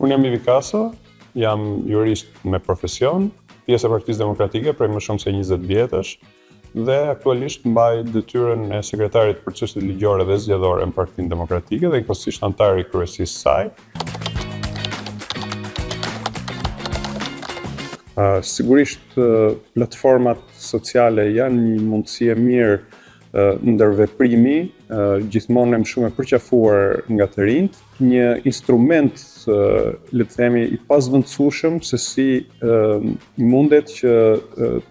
Unë jam Ivi Kaso, jam jurist me profesion, pjesë e Partisë Demokratike prej më shumë se 20 vjetësh dhe aktualisht mbaj detyrën e sekretarit për çështjet ligjore dhe zgjedhore në Partinë Demokratike dhe njëkohësisht antar i kryesisë së saj. Sigurisht platformat sociale janë një mundësi e mirë ndërveprimi, gjithmonë shumë e përqafuar nga të rinjt, një instrument, le të themi, i pazvendësueshëm se si mundet që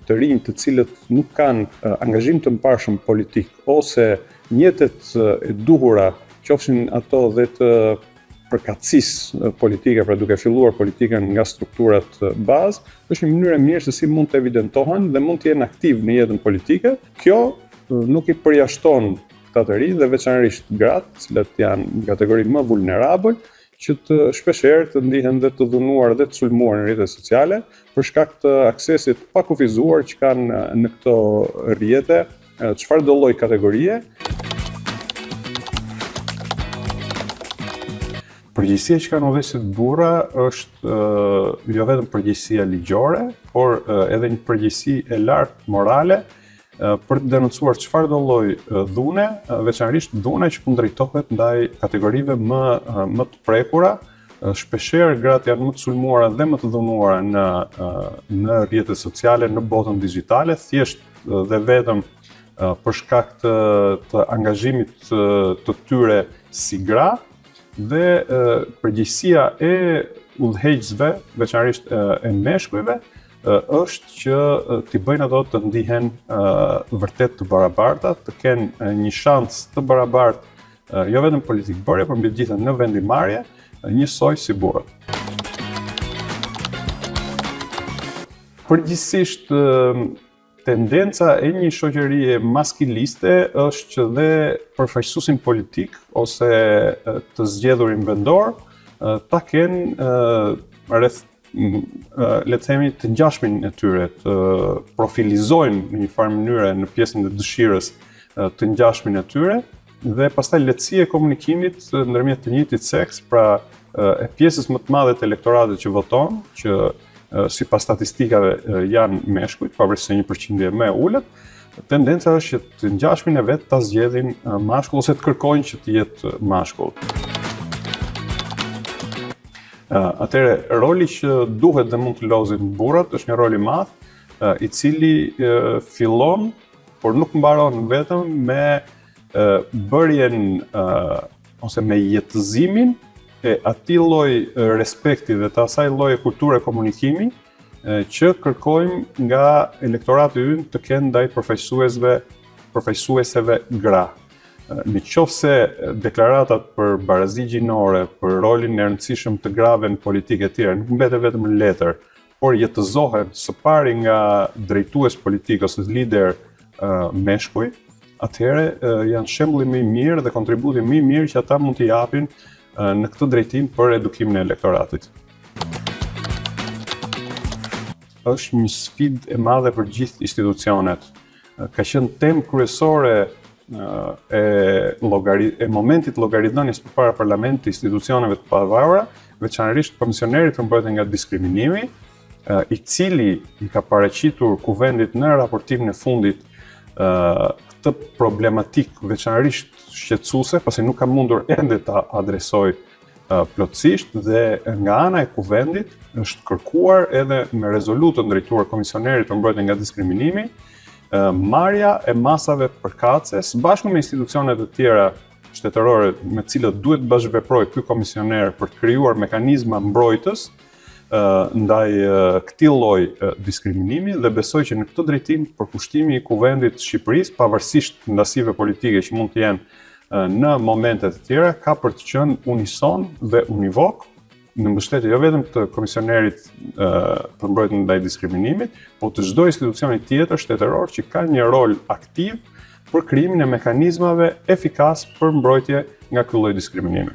të rinjt të cilët nuk kanë angazhim të mparshëm politik ose mjetet e duhura, qofshin ato dhe të përkatësisë politike, pra duke filluar politikën nga strukturat bazë, është një mënyrë e mirë se si mund të evidentohen dhe mund të jenë aktiv në jetën politike. Kjo nuk i përjashton këta të rinj dhe veçanërisht gratë, cilat janë në kategori më vulnerabël, që të shpeshherë të ndihen dhe të dhunuar dhe të sulmuar në rrjetet sociale për shkak të aksesit pa kufizuar që kanë në këto rrjete, çfarëdo lloj kategorie. Përgjegjësia që kanë udhëheqësit burra është jo vetëm përgjegjësia ligjore, por edhe një përgjegjësi e lartë morale për të denoncuar çfarëdo lloj dhune, veçanërisht dhune që kundrejtohet ndaj kategorive më të prekura. Shpeshherë gratë janë më të sulmuara dhe më të dhunuara në rrjetet sociale, në botën digjitale, thjesht dhe vetëm për shkak të angazhimit të tyre si gra. Dhe përgjegjësia e udhëheqësve, veçanërisht e meshkujve, është që t'i bëjnë ato të ndihen vërtet të barabarta, të kenë një shans të barabartë, jo vetëm politik bërje, por mbi të gjitha në vendimarrje, njësoj si burrat. Përgjithsisht, tendenca e një shoqërie maskiliste është që dhe përfaqësuesin politik ose të zgjedhurin vendor ta kenë rreth, le të themi, të ngjashmin e tyre, të profilizojnë në një farë mënyre në pjesën e dëshirës të ngjashmin e tyre dhe pastaj lehtësia e komunikimit ndërmjet të njëjtit seks, pra e pjesës më të madhe të elektoratit që voton, që sipas statistikave janë meshkujt, pavarësisht se një përqindje më e ulët, tendenca është që të ngjashmin e vet ta zgjedhin mashkull ose të kërkojnë që të jetë mashkull. Atëherë, roli që duhet dhe mund të lozin burrat është një rol i madh, i cili fillon, por nuk mbaron vetëm me bërjen ose me jetëzimin e atij lloji respekti dhe të asaj lloji kulture komunikimi që kërkojmë nga elektorati ynë të kenë ndaj përfaqësueseve gra. Në qoftë se deklaratat për barazi gjinore, për rolin e rëndësishëm të grave në politikë e tjera nuk mbeten vetëm në letër, por jetëzohen së pari nga drejtues politik ose lider meshkuj, atëherë janë shembulli më i mirë dhe kontributi më i mirë që ata mund t'i japin në këtë drejtim për edukimin e elektoratit. Është një sfidë e madhe për gjithë institucionet. Ka qenë temë kryesore e momentit llogaridhënies përpara parlamentit të institucioneve të pavarura, veçanërisht komisionerit për mbrojtje nga diskriminimi, i cili i ka paraqitur kuvendit në raportimin e fundit këtë problematik veçanërisht shqetësuese, pasi nuk ka mundur ende ta adresoj plotësisht dhe nga ana e kuvendit është kërkuar edhe me rezolutën drejtuar komisionerit për mbrojtje nga diskriminimi, marrja e masave përkatëse së bashku me institucionet e tjera shtetërore me të cilët duhet bashkëveprojë ky komisioner për të krijuar mekanizma mbrojtës ndaj këtij lloji diskriminimi dhe besoj që në këtë drejtim përkushtimi i kuvendit të Shqipërisë, pavarësisht ndasive politike që mund të jenë në momente të tjera, ka për të qenë unison dhe univok në mbështetje jo vetëm të komisionerit për mbrojtjen ndaj diskriminimit, por të çdo institucioni tjetër shtetëror që ka një rol aktiv për krijimin e mekanizmave efikas për mbrojtje nga ky lloj diskriminimi.